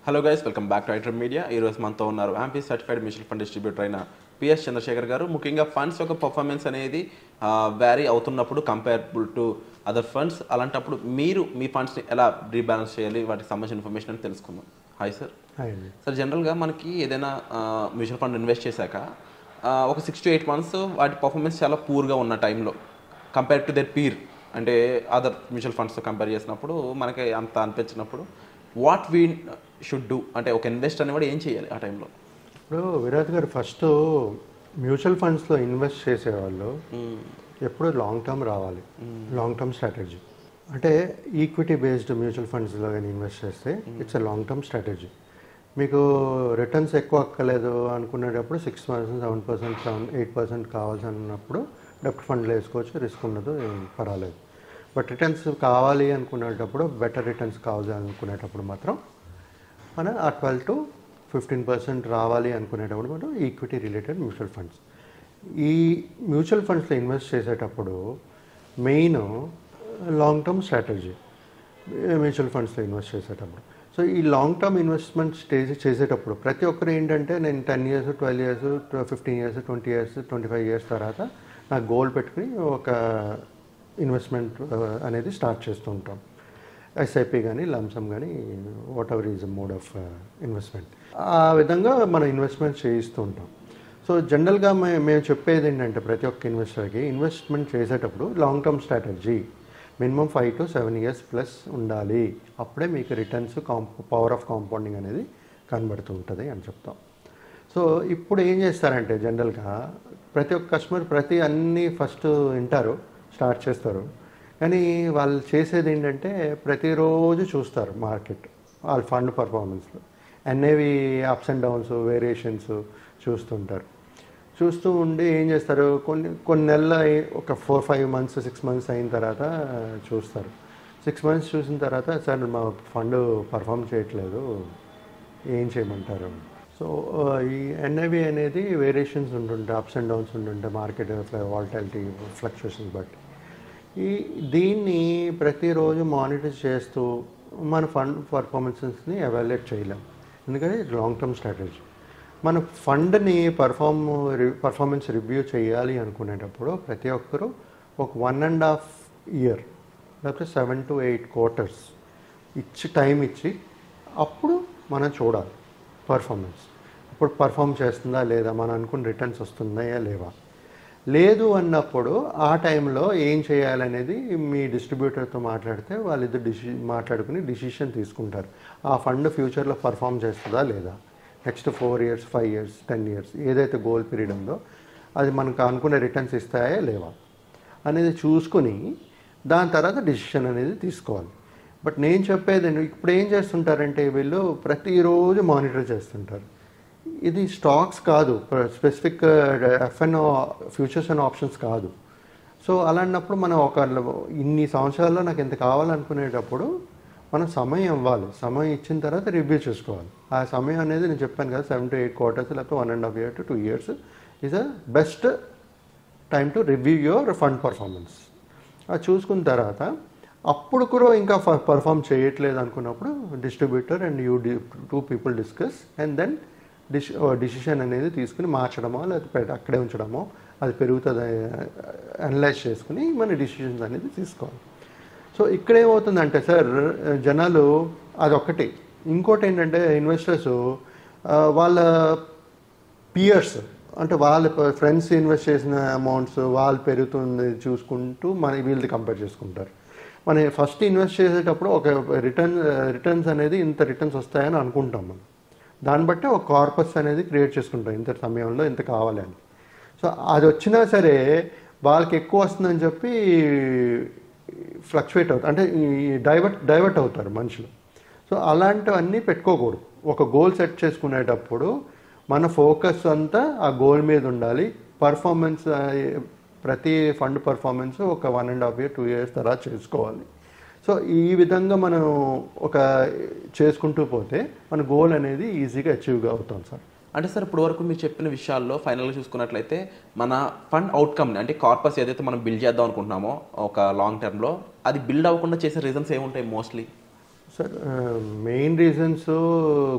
Hello guys, welcome back to iDream media. ఈరోజు మనతో ఉన్నారు AMFI certified mutual fund distributor అయిన పిఎస్ చంద్రశేఖర్ గారు. ముఖ్యంగా ఫండ్స్ యొక్క పర్ఫార్మెన్స్ అనేది వ్యారీ అవుతున్నప్పుడు కంపేరబుల్ టు అదర్ ఫండ్స్, అలాంటప్పుడు మీరు మీ ఫండ్స్ని ఎలా రీబ్యాలెన్స్ చేయాలి, వాటికి సంబంధించిన ఇన్ఫర్మేషన్ అని తెలుసుకుందాం. Hi sir. సార్, జనరల్గా మనకి ఏదైనా మ్యూచువల్ ఫండ్ ఇన్వెస్ట్ చేశాక ఒక 6 to 8 months వాటి పర్ఫార్మెన్స్ చాలా పూర్గా ఉన్న టైంలో కంపేర్ టు దర్ పీర్, అంటే అదర్ మ్యూచువల్ ఫండ్స్తో కంపేర్ చేసినప్పుడు మనకి అంత అనిపించినప్పుడు వాట్ వీ షుడ్ డూ, అంటే ఒక ఇన్వెస్టర్ అనేవాడు ఏం చేయాలి ఆ టైంలో? ఇప్పుడు విరాట్ గారు ఫస్ట్ మ్యూచువల్ ఫండ్స్లో ఇన్వెస్ట్ చేసేవాళ్ళు ఎప్పుడు లాంగ్ టర్మ్ రావాలి, లాంగ్ టర్మ్ స్ట్రాటజీ. అంటే ఈక్విటీ బేస్డ్ మ్యూచువల్ ఫండ్స్లో కానీ ఇన్వెస్ట్ చేస్తే it's a long term strategy. మీకు రిటర్న్స్ ఎక్కువ అక్కర్లేదు అనుకునేటప్పుడు 6%, 7%, 8% కావాల్సి అన్నప్పుడు డెప్ట్ ఫండ్లో వేసుకోవచ్చు, రిస్క్ ఉండదు, పర్వాలేదు. బట్ రిటర్న్స్ కావాలి అనుకునేటప్పుడు, బెటర్ రిటర్న్స్ కావాలి అనుకునేటప్పుడు మాత్రం మన ఆ 12 to 15% రావాలి అనుకునేటప్పుడు మనం ఈక్విటీ రిలేటెడ్ మ్యూచువల్ ఫండ్స్. ఈ మ్యూచువల్ ఫండ్స్లో ఇన్వెస్ట్ చేసేటప్పుడు main long term strategy mutual ఫండ్స్లో ఇన్వెస్ట్ చేసేటప్పుడు. సో ఈ లాంగ్ టర్మ్ ఇన్వెస్ట్మెంట్ చేసేటప్పుడు ప్రతి ఒక్కరు ఏంటంటే, నేను 10 years, 12 years, 15 years, 20 years, 25 years తర్వాత నాకు గోల్ పెట్టుకుని ఒక ఇన్వెస్ట్మెంట్ అనేది స్టార్ట్ చేస్తూ ఉంటాం. ఎస్ఐపి కానీ, లంసమ్ కానీ, what ever is mode of investment, ఆ విధంగా మనం ఇన్వెస్ట్మెంట్ చేయిస్తూ ఉంటాం. సో జనరల్గా మేము చెప్పేది ఏంటంటే, ప్రతి ఒక్క ఇన్వెస్టర్కి ఇన్వెస్ట్మెంట్ చేసేటప్పుడు long term strategy minimum 5 to 7 years plus ఉండాలి. అప్పుడే మీకు రిటర్న్స్ పవర్ ఆఫ్ కాంపౌండింగ్ అనేది కనబడుతూ ఉంటుంది అని చెప్తాం. సో ఇప్పుడు ఏం చేస్తారంటే, జనరల్గా ప్రతి ఒక్క కస్టమర్ అన్నీ ఫస్ట్ వింటారు, స్టార్ట్ చేస్తారు. కానీ వాళ్ళు చేసేది ఏంటంటే, ప్రతిరోజు చూస్తారు మార్కెట్, వాళ్ళ ఫండ్ పర్ఫార్మెన్స్లో అన్నేవి అప్స్ అండ్ డౌన్స్, వేరియేషన్స్ చూస్తుంటారు. చూస్తూ ఉండి ఏం చేస్తారు, కొన్ని నెలల ఒక 4-5 months, 6 months అయిన తర్వాత చూస్తారు. 6 months చూసిన తర్వాత, సార్ మా ఫండ్ పర్ఫామ్ చేయట్లేదు, ఏం చేయమంటారు? సో ఈ ఎన్ఐవి అనేది వేరియేషన్స్ ఉంటుంటాయి, అప్స్ అండ్ డౌన్స్ ఉంటుంటాయి, మార్కెట్ వాలటాలిటీ ఫ్లక్చుయేషన్స్ బట్టి. దీన్ని ప్రతిరోజు మానిటర్ చేస్తూ మన ఫండ్ పర్ఫార్మెన్సెస్ని ఎవాల్యుయేట్ చేయలేం, ఎందుకంటే లాంగ్ టర్మ్ స్ట్రాటజీ. మన ఫండ్ని పర్ఫార్మెన్స్ రివ్యూ చేయాలి అనుకునేటప్పుడు ప్రతి ఒక్కరూ ఒక 1.5 year లేకపోతే 7 to 8 quarters టైం ఇచ్చి అప్పుడు మనం చూడాలి పర్ఫార్మెన్స్. ఇప్పుడు పర్ఫామ్ చేస్తుందా లేదా, మనం అనుకున్న రిటర్న్స్ వస్తున్నాయా లేవా. లేదు అన్నప్పుడు ఆ టైంలో ఏం చేయాలనేది మీ డిస్ట్రిబ్యూటర్తో మాట్లాడితే వాళ్ళిద్దరు మాట్లాడుకుని డిసిషన్ తీసుకుంటారు. ఆ ఫండ్ ఫ్యూచర్లో పర్ఫామ్ చేస్తుందా లేదా, నెక్స్ట్ 4 years, 5 years, 10 years ఏదైతే గోల్ పీరియడ్ ఉందో అది మనకు అనుకునే రిటర్న్స్ ఇస్తాయా లేవా అనేది చూసుకుని దాని తర్వాత డిసిషన్ అనేది తీసుకోవాలి. బట్ నేను చెప్పేది ఇప్పుడు ఏం చేస్తుంటారంటే, వీళ్ళు ప్రతిరోజు మానిటర్ చేస్తుంటారు. ఇది స్టాక్స్ కాదు, specific F&O futures and options కాదు. సో అలాంటప్పుడు మనం ఇన్ని సంవత్సరాల్లో నాకు ఎంత కావాలనుకునేటప్పుడు మనం సమయం ఇవ్వాలి. సమయం ఇచ్చిన తర్వాత రివ్యూ చేసుకోవాలి. ఆ సమయం అనేది నేను చెప్పాను కదా, 7 to 8 quarters లేకపోతే 1.5 year to 2 years is a best time to review your fund performance. అది చూసుకున్న తర్వాత అప్పుడు కూడా ఇంకా పర్ఫామ్ చేయట్లేదు అనుకున్నప్పుడు distributor and you 2 people discuss and then decision అనేది తీసుకుని మార్చడమో లేకపోతే అక్కడే ఉంచడమో, అది పెరుగుతుంది అనలైజ్ చేసుకుని మన డిసిషన్స్ అనేది తీసుకోవాలి. సో ఇక్కడ ఏమవుతుందంటే సార్, జనాలు అదొక్కటి. ఇంకోటి ఏంటంటే, ఇన్వెస్టర్స్ వాళ్ళ పియర్స్ అంటే వాళ్ళ ఫ్రెండ్స్ ఇన్వెస్ట్ చేసిన అమౌంట్స్ వాళ్ళు పెరుగుతుంది చూసుకుంటూ వీళ్ళది కంపేర్ చేసుకుంటారు. మనం ఫస్ట్ ఇన్వెస్ట్ చేసేటప్పుడు ఒక రిటర్న్స్ అనేది ఇంత రిటర్న్స్ వస్తాయని అనుకుంటాం మనం. దాన్ని బట్టి ఒక కార్పస్ అనేది క్రియేట్ చేసుకుంటాం, ఇంత సమయంలో ఇంత కావాలి అని. సో అది వచ్చినా సరే వాళ్ళకి ఎక్కువ వస్తుందని చెప్పి ఫ్లక్చువేట్ అవుతారు, అంటే డైవర్ట్ అవుతారు మనుషులు. సో అలాంటివన్నీ పెట్టుకోకూడదు. ఒక గోల్ సెట్ చేసుకునేటప్పుడు మన ఫోకస్ అంతా ఆ గోల్ మీద ఉండాలి. పర్ఫార్మెన్స్ ప్రతి ఫండ్ పర్ఫార్మెన్స్ ఒక 1.5 year, 2 years తర్వాత చేసుకోవాలి. సో ఈ విధంగా మనం చేసుకుంటూ పోతే మన గోల్ అనేది ఈజీగా అచీవ్గా అవుతాం సార్. అంటే సార్, ఇప్పుడు వరకు మీరు చెప్పిన విషయాల్లో ఫైనల్గా చూసుకున్నట్లయితే మన ఫండ్ అవుట్కమ్ని, అంటే కార్పస్ ఏదైతే మనం బిల్డ్ చేద్దాం అనుకుంటున్నామో ఒక లాంగ్ టర్మ్లో, అది బిల్డ్ అవ్వకుండా చేసే రీజన్స్ ఏముంటాయి mostly? Sir main reasons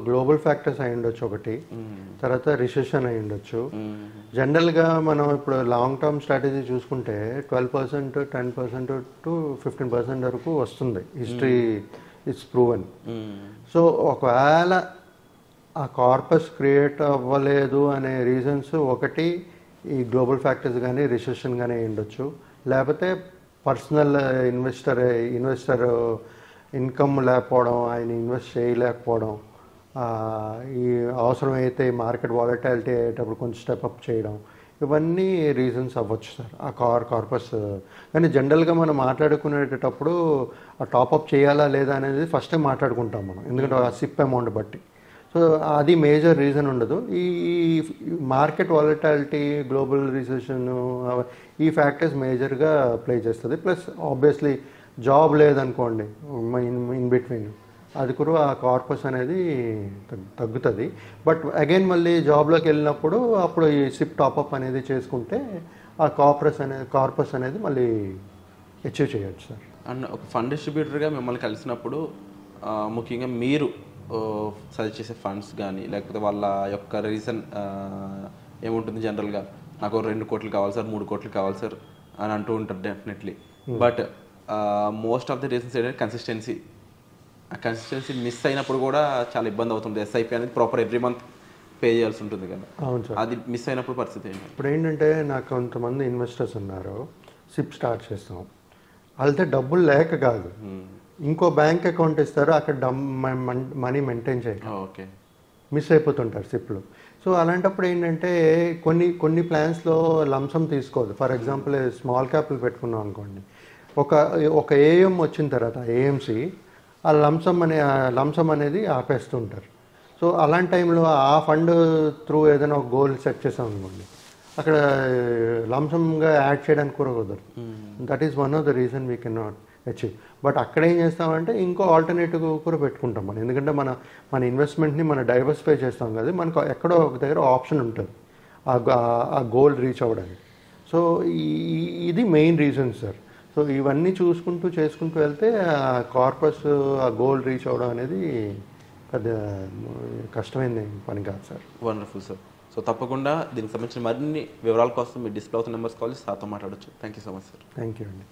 global factors అయి ఉండొచ్చు ఒకటి, తర్వాత రిసెషన్ అయి ఉండొచ్చు. జనరల్గా మనం ఇప్పుడు లాంగ్ టర్మ్ స్ట్రాటజీ చూసుకుంటే 12%, 10% టు 15% వరకు వస్తుంది. History it's proven. సో ఒకవేళ ఆ కార్పస్ క్రియేట్ అవ్వలేదు అనే రీజన్స్ ఒకటి ఈ గ్లోబల్ ఫ్యాక్టర్స్ కానీ రిసెషన్ కానీ ఉండొచ్చు, లేకపోతే పర్సనల్ ఇన్వెస్టర్ ఇన్కమ్ లేకపోవడం, ఆయన ఇన్వెస్ట్ చేయలేకపోవడం, ఈ అవసరమైతే మార్కెట్ వాలటాలిటీ అయ్యేటప్పుడు కొంచెం స్టెప్అప్ చేయడం, ఇవన్నీ రీజన్స్ అవ్వచ్చు సార్ ఆ కార్పస్. కానీ జనరల్గా మనం మాట్లాడుకునేటప్పుడు ఆ టాప్అప్ చేయాలా లేదా అనేది ఫస్టే మాట్లాడుకుంటాం మనం, ఎందుకంటే ఆ సిప్ అమౌంట్ బట్టి. సో అది మేజర్ రీజన్ ఉండదు. ఈ మార్కెట్ వాలటాలిటీ, గ్లోబల్ రిసెషన్, ఈ ఫ్యాక్టర్స్ మేజర్గా ప్లే చేస్తుంది. ప్లస్ ఆబ్వియస్లీ జాబ్ లేదనుకోండి ఇన్ బిట్వీన్, అది కూడా ఆ కార్పస్ అనేది తగ్గుతుంది. బట్ అగైన్ మళ్ళీ జాబ్లోకి వెళ్ళినప్పుడు అప్పుడు ఈ సిప్ టాప్అప్ అనేది చేసుకుంటే ఆ కార్పస్ అనేది మళ్ళీ అచీవ్ చేయొచ్చు సార్. అండ్ ఒక ఫండ్ డిస్ట్రిబ్యూటర్గా మిమ్మల్ని కలిసినప్పుడు ముఖ్యంగా మీరు సజెస్ట్ చేసే ఫండ్స్ కానీ లేకపోతే వాళ్ళ యొక్క రీజన్ ఏముంటుంది? జనరల్గా నాకు 2 కోట్లు కావాలి సార్, 3 కోట్లు కావాలి సార్ అని అంటూ ఉంటారు definitely. But most of the reasons ఏంటంటే కన్సిస్టెన్సీ. ఆ కన్సిస్టెన్సీ మిస్ అయినప్పుడు కూడా చాలా ఇబ్బంది అవుతుంది. ఎస్ఐపి అనేది ప్రాపర్ ఎవ్రీ మంత్ పే చేయాల్సి ఉంటుంది కదా. అవును సార్. అది మిస్ అయినప్పుడు పరిస్థితి ఏంటి? ఇప్పుడు ఏంటంటే నాకు కొంతమంది ఇన్వెస్టర్స్ ఉన్నారు, సిప్ స్టార్ట్ చేస్తాం, వాళ్ళతో డబ్బులు లేక కాదు, ఇంకో బ్యాంక్ అకౌంట్ ఇస్తారు, అక్కడ మనీ మెయింటైన్ చేయడం, ఓకే, మిస్ అయిపోతుంటారు సిప్లు. సో అలాంటప్పుడు ఏంటంటే కొన్ని ప్లాన్స్లో లంసమ్ తీసుకోదు. ఫర్ ఎగ్జాంపుల్ స్మాల్ క్యాప్లు పెట్టుకున్నాం అనుకోండి, ఒక ఏఎం వచ్చిన తర్వాత ఏఎంసి ఆ లంసమ్ అనేది ఆపేస్తుంటారు. సో అలాంటి టైంలో ఆ ఫండ్ త్రూ ఏదైనా ఒక గోల్ సెట్ చేసాం అనుకోండి, అక్కడ లంసమ్గా యాడ్ చేయడానికి కూడా కుదరదు. That is one of the reason we can not achieve. But అక్కడ ఏం చేస్తామంటే ఇంకో ఆల్టర్నేటివ్ కూడా పెట్టుకుంటాం మనం, ఎందుకంటే మన ఇన్వెస్ట్మెంట్ని మనం డైవర్సిఫై చేస్తాం కదా, మనకు ఎక్కడో ఒక దగ్గర ఆప్షన్ ఉంటుంది ఆ గోల్ రీచ్ అవ్వడానికి. సో ఇది మెయిన్ రీజన్ సార్. సో ఇవన్నీ చేసుకుంటూ వెళ్తే ఆ కార్పస్, ఆ గోల్ రీచ్ అవ్వడం అనేది పెద్ద కష్టమైన పని కాదు సార్. Wonderful sir. సో తప్పకుండా దీనికి సంబంధించిన మరిన్ని వివరాల కోసం మీ డిస్ప్లే అవుతున్న నెంబర్స్ కాల్ చేసి సార్తో మాట్లాడచ్చు. Thank you so much sir. Thank you అండి.